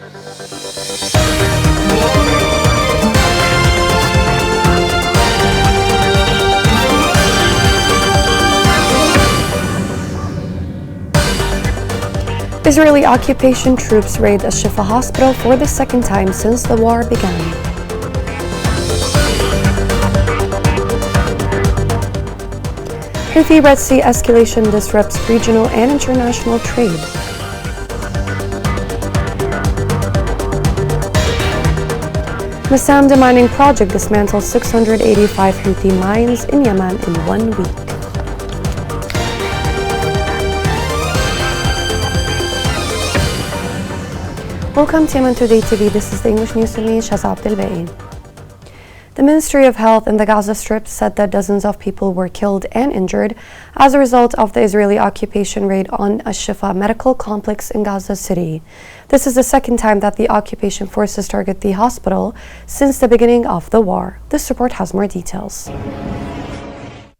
Israeli occupation troops raid a Shifa hospital for the second time since the war began. Houthi Red Sea escalation disrupts regional and international trade. Massam mining project dismantles 685 Houthi mines in Yemen in 1 week. Welcome to Yemen Today TV. This is the English News with me, Shaz Abdelbaei. The Ministry of Health in the Gaza Strip said that dozens of people were killed and injured as a result of the Israeli occupation raid on a Shifa medical complex in Gaza City. This is the second time that the occupation forces target the hospital since the beginning of the war. This report has more details.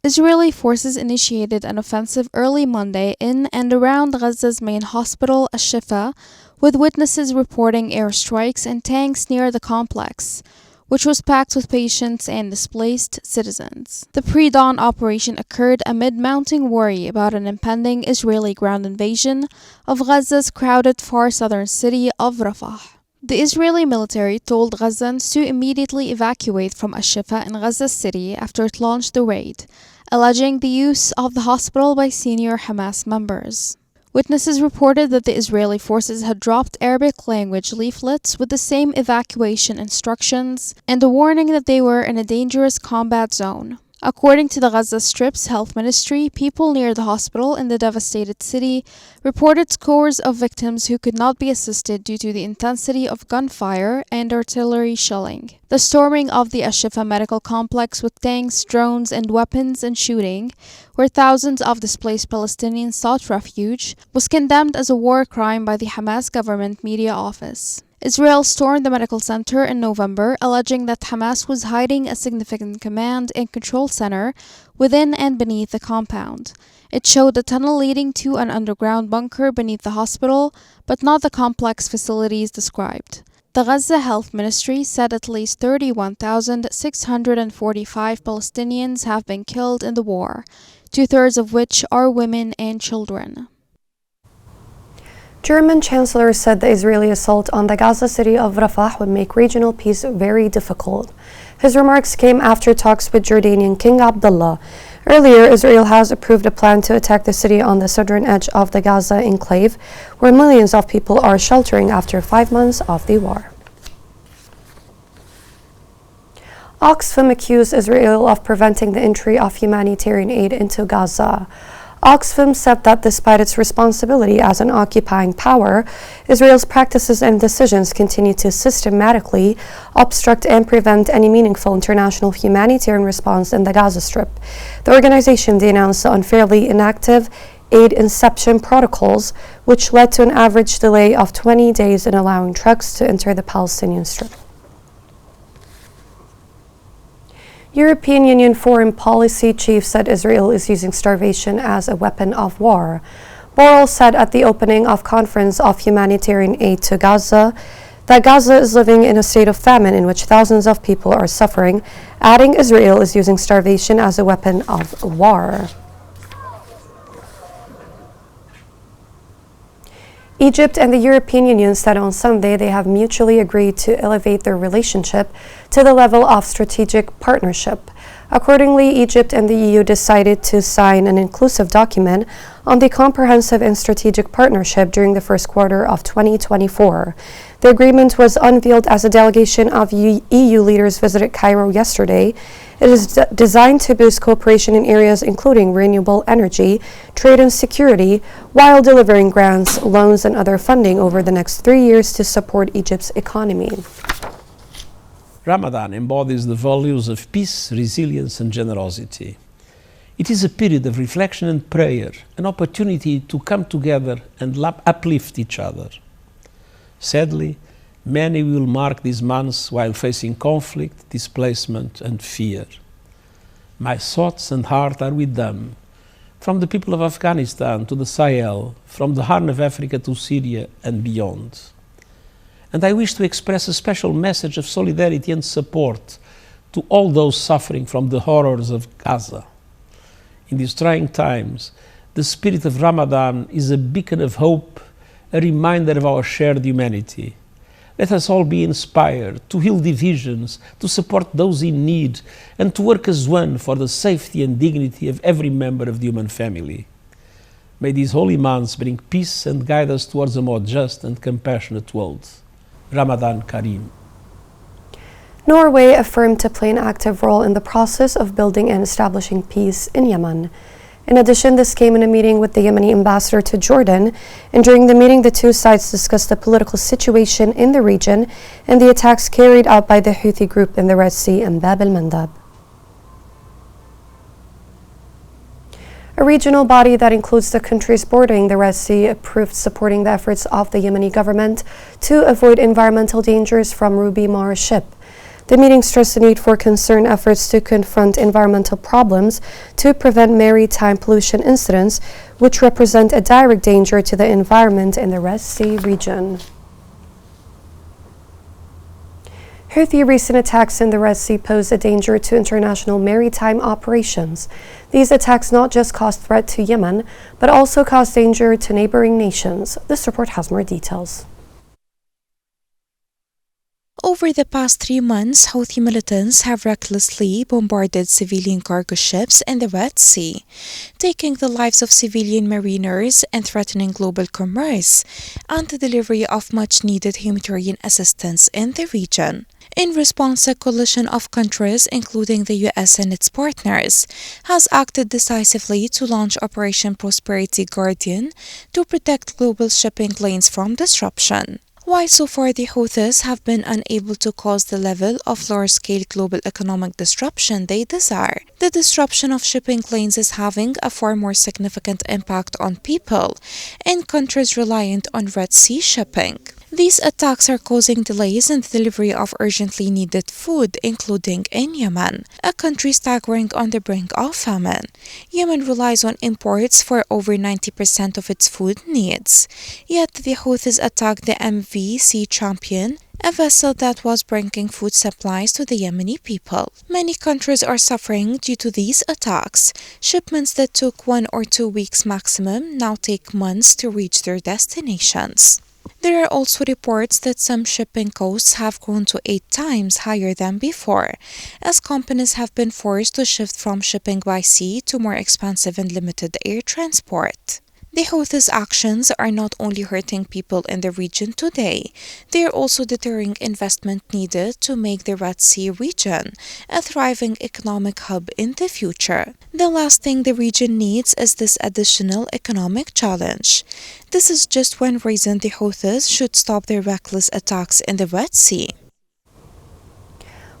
Israeli forces initiated an offensive early Monday in and around Gaza's main hospital, Al-Shifa, with witnesses reporting airstrikes and tanks near the complex, which was packed with patients and displaced citizens. The pre-dawn operation occurred amid mounting worry about an impending Israeli ground invasion of Gaza's crowded far southern city of Rafah. The Israeli military told Gazans to immediately evacuate from Al-Shifa in Gaza City after it launched the raid, alleging the use of the hospital by senior Hamas members. Witnesses reported that the Israeli forces had dropped Arabic language leaflets with the same evacuation instructions and a warning that they were in a dangerous combat zone. According to the Gaza Strip's health ministry, people near the hospital in the devastated city reported scores of victims who could not be assisted due to the intensity of gunfire and artillery shelling. The storming of the Al-Shifa medical complex with tanks, drones, and weapons and shooting, where thousands of displaced Palestinians sought refuge, was condemned as a war crime by the Hamas government media office. Israel stormed the medical center in November, alleging that Hamas was hiding a significant command and control center within and beneath the compound. It showed a tunnel leading to an underground bunker beneath the hospital, but not the complex facilities described. The Gaza Health Ministry said at least 31,645 Palestinians have been killed in the war, two-thirds of which are women and children. German Chancellor said the Israeli assault on the Gaza city of Rafah would make regional peace very difficult. His remarks came after talks with Jordanian King Abdullah. Earlier, Israel has approved a plan to attack the city on the southern edge of the Gaza enclave, where millions of people are sheltering after 5 months of the war. Oxfam accused Israel of preventing the entry of humanitarian aid into Gaza. Oxfam said that despite its responsibility as an occupying power, Israel's practices and decisions continue to systematically obstruct and prevent any meaningful international humanitarian response in the Gaza Strip. The organization denounced the unfairly inactive aid inception protocols, which led to an average delay of 20 days in allowing trucks to enter the Palestinian Strip. European Union foreign policy chief said Israel is using starvation as a weapon of war. Borrell said at the opening of conference of humanitarian aid to Gaza that Gaza is living in a state of famine in which thousands of people are suffering, adding Israel is using starvation as a weapon of war. Egypt and the European Union said on Sunday they have mutually agreed to elevate their relationship to the level of strategic partnership. Accordingly, Egypt and the EU decided to sign an inclusive document on the comprehensive and strategic partnership during the first quarter of 2024. The agreement was unveiled as a delegation of EU leaders visited Cairo yesterday. It is designed to boost cooperation in areas including renewable energy, trade and security, while delivering grants, loans, and other funding over the next 3 years to support Egypt's economy. Ramadan embodies the values of peace, resilience, and generosity. It is a period of reflection and prayer, an opportunity to come together and uplift each other. Sadly, many will mark these months while facing conflict, displacement, and fear. My thoughts and heart are with them, from the people of Afghanistan to the Sahel, from the Horn of Africa to Syria and beyond. And I wish to express a special message of solidarity and support to all those suffering from the horrors of Gaza. In these trying times, the spirit of Ramadan is a beacon of hope, a reminder of our shared humanity. Let us all be inspired to heal divisions, to support those in need, and to work as one for the safety and dignity of every member of the human family. May these holy months bring peace and guide us towards a more just and compassionate world. Ramadan Kareem. Norway affirmed to play an active role in the process of building and establishing peace in Yemen. In addition, this came in a meeting with the Yemeni ambassador to Jordan, and during the meeting the two sides discussed the political situation in the region and the attacks carried out by the Houthi group in the Red Sea and Bab el-Mandab. A regional body that includes the countries bordering the Red Sea approved supporting the efforts of the Yemeni government to avoid environmental dangers from Ruby Mara ship. The meeting stressed the need for concerned efforts to confront environmental problems to prevent maritime pollution incidents, which represent a direct danger to the environment in the Red Sea region. Houthi recent attacks in the Red Sea pose a danger to international maritime operations. These attacks not just cause threat to Yemen, but also cause danger to neighboring nations. This report has more details. Over the past 3 months, Houthi militants have recklessly bombarded civilian cargo ships in the Red Sea, taking the lives of civilian mariners and threatening global commerce and the delivery of much-needed humanitarian assistance in the region. In response, a coalition of countries, including the US and its partners, has acted decisively to launch Operation Prosperity Guardian to protect global shipping lanes from disruption. While so far the Houthis have been unable to cause the level of large-scale global economic disruption they desire, the disruption of shipping lanes is having a far more significant impact on people in countries reliant on Red Sea shipping. These attacks are causing delays in the delivery of urgently needed food, including in Yemen, a country staggering on the brink of famine. Yemen relies on imports for over 90% of its food needs. Yet the Houthis attacked the MV Sea Champion, a vessel that was bringing food supplies to the Yemeni people. Many countries are suffering due to these attacks. Shipments that took 1 or 2 weeks maximum now take months to reach their destinations. There are also reports that some shipping costs have grown to 8 times higher than before, as companies have been forced to shift from shipping by sea to more expensive and limited air transport. The Houthis' actions are not only hurting people in the region today, they are also deterring investment needed to make the Red Sea region a thriving economic hub in the future. The last thing the region needs is this additional economic challenge. This is just one reason the Houthis should stop their reckless attacks in the Red Sea.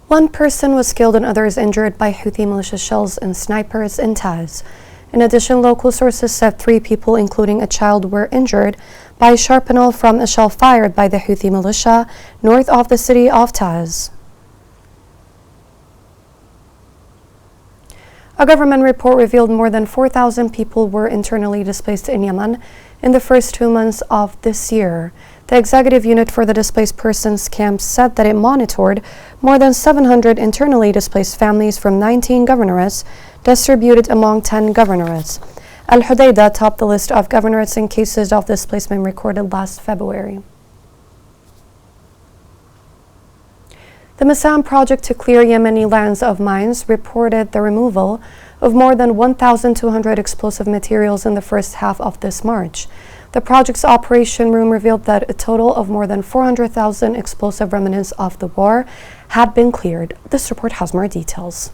One person was killed and others injured by Houthi militia shells and snipers in Taiz. In addition, local sources said 3 people, including a child, were injured by shrapnel from a shell fired by the Houthi militia north of the city of Taiz. A government report revealed more than 4,000 people were internally displaced in Yemen in the first 2 months of this year. The executive unit for the displaced persons camp said that it monitored more than 700 internally displaced families from 19 governorates distributed among 10 governorates. Al-Hudaydah topped the list of governorates in cases of displacement recorded last February. The Massam project to clear Yemeni lands of mines reported the removal of more than 1,200 explosive materials in the first half of this March. The project's operation room revealed that a total of more than 400,000 explosive remnants of the war had been cleared. This report has more details.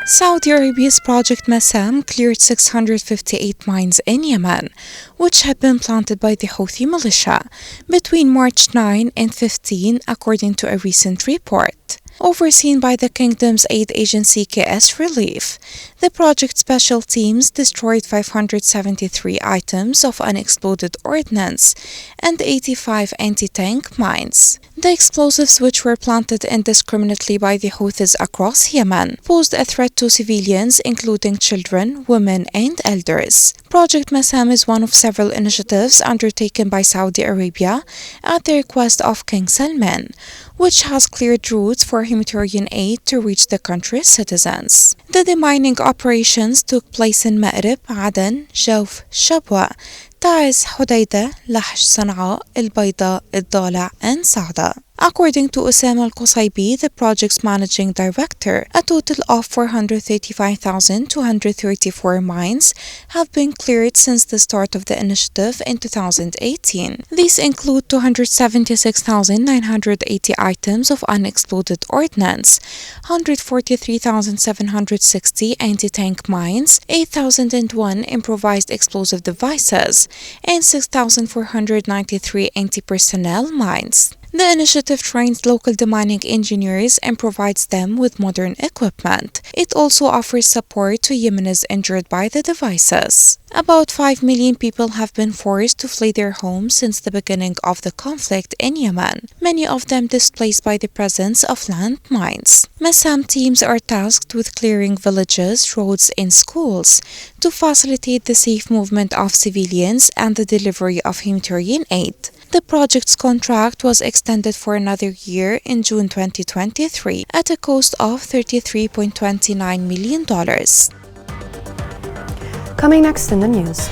Saudi Arabia's Project Massam cleared 658 mines in Yemen, which had been planted by the Houthi militia between March 9 and 15, according to a recent report. overseen by the Kingdom's aid agency KS Relief. The project special teams destroyed 573 items of unexploded ordnance and 85 anti-tank mines. The explosives, which were planted indiscriminately by the Houthis across Yemen, posed a threat to civilians, including children, women, and elders. Project Massam is one of several initiatives undertaken by Saudi Arabia at the request of King Salman, which has cleared routes for humanitarian aid to reach the country's citizens. The demining operations took place in Ma'rib, Aden, Jawf, Shabwa, Taiz, Hodeidah, Lahj, Sana'a, El Bayda, El Dala, and Saada. According to Osama Al-Qusaybi, the project's managing director, a total of 435,234 mines have been cleared since the start of the initiative in 2018. These include 276,980 items of unexploded ordnance, 143,760 anti-tank mines, 8,001 improvised explosive devices, and 6,493 anti-personnel mines. The initiative trains local demining engineers and provides them with modern equipment. It also offers support to Yemenis injured by the devices. About 5 million people have been forced to flee their homes since the beginning of the conflict in Yemen, many of them displaced by the presence of landmines. Massam teams are tasked with clearing villages, roads, and schools to facilitate the safe movement of civilians and the delivery of humanitarian aid. The project's contract was extended for another year in June 2023 at a cost of $33.29 million. Coming next in the news.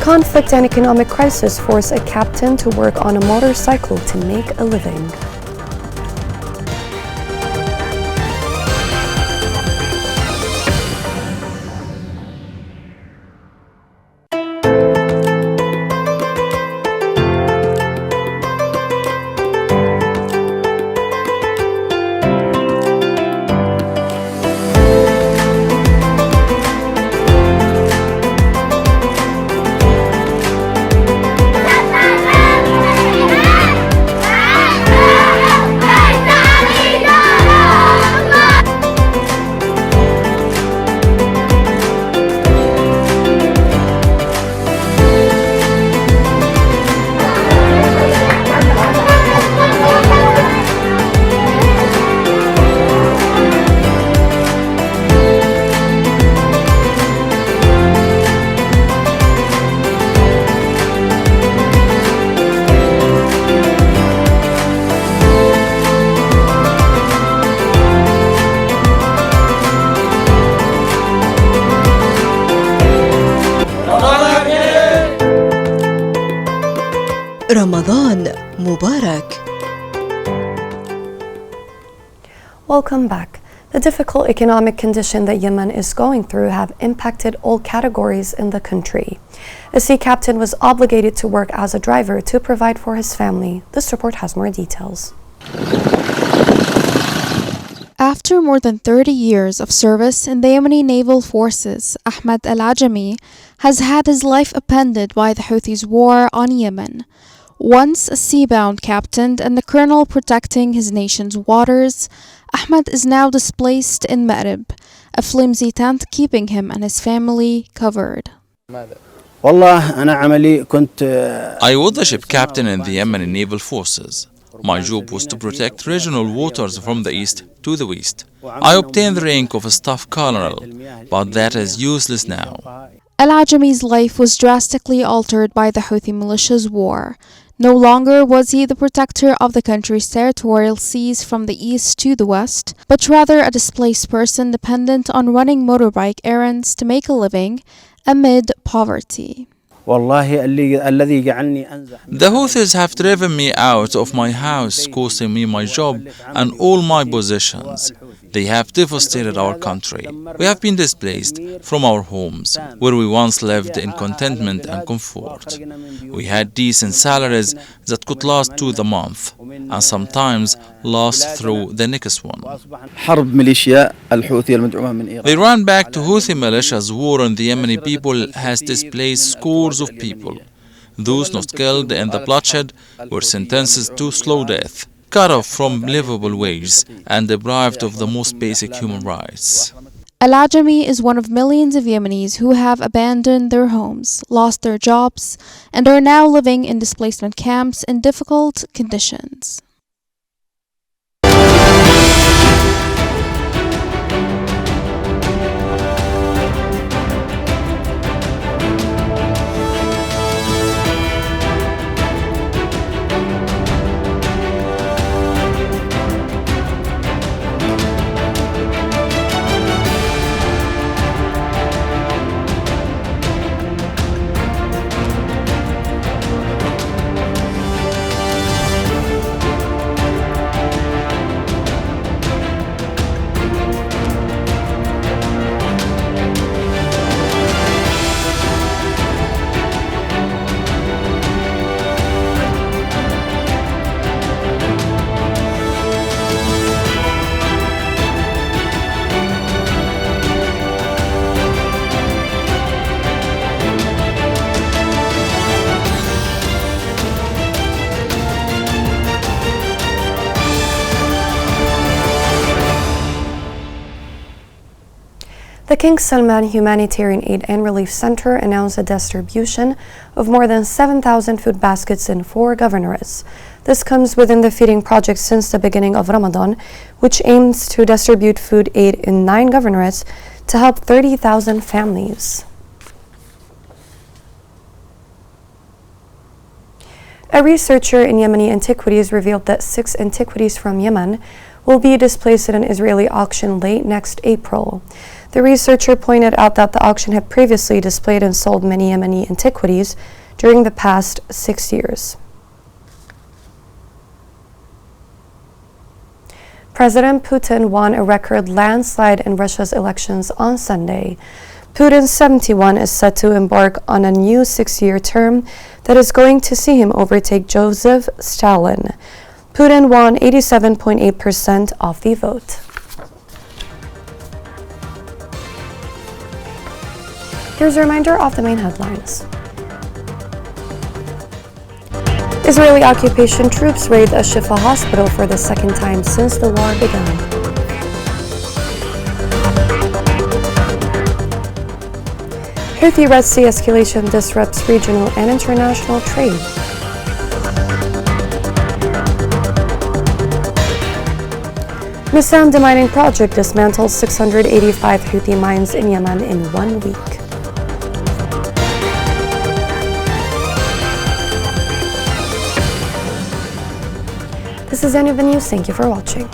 Conflict and economic crisis force a captain to work on a motorcycle to make a living. رمضان مبارك. Welcome back. The difficult economic condition that Yemen is going through have impacted all categories in the country. A sea captain was obligated to work as a driver to provide for his family. This report has more details. After more than 30 years of service in the Yemeni naval forces, Ahmed Al-Ajami has had his life upended by the Houthis' war on Yemen. Once a sea-bound captain and the colonel protecting his nation's waters, Ahmed is now displaced in Ma'rib, a flimsy tent keeping him and his family covered. I was the ship captain in the Yemeni naval forces. My job was to protect regional waters from the east to the west. I obtained the rank of a staff colonel, but that is useless now. Al-Ajami's life was drastically altered by the Houthi militia's war. No longer was he the protector of the country's territorial seas from the east to the west, but rather a displaced person dependent on running motorbike errands to make a living amid poverty. The Houthis have driven me out of my house, costing me my job and all my possessions. They have devastated our country. We have been displaced from our homes, where we once lived in contentment and comfort. We had decent salaries that could last to the month, and sometimes last through the next one. The run back to Houthi militia's war on the Yemeni people has displaced scores of people. Those not killed in the bloodshed were sentenced to slow death, cut off from livable wages, and deprived of the most basic human rights. Al-Ajami is one of millions of Yemenis who have abandoned their homes, lost their jobs, and are now living in displacement camps in difficult conditions. The King Salman Humanitarian Aid and Relief Center announced a distribution of more than 7,000 food baskets in 4 governorates. This comes within the feeding project since the beginning of Ramadan, which aims to distribute food aid in 9 governorates to help 30,000 families. A researcher in Yemeni antiquities revealed that 6 antiquities from Yemen will be displayed at an Israeli auction late next April. The researcher pointed out that the auction had previously displayed and sold many Yemeni antiquities during the past 6 years. President Putin won a record landslide in Russia's elections on Sunday. Putin, 71, is set to embark on a new 6-year term that is going to see him overtake Joseph Stalin. Putin won 87.8% of the vote. Here's a reminder of the main headlines. Israeli occupation troops raid a Shifa hospital for the second time since the war began. Houthi Red Sea escalation disrupts regional and international trade. Misam demining project dismantles 685 Houthi mines in Yemen in 1 week. This is the end of the news. Thank you for watching.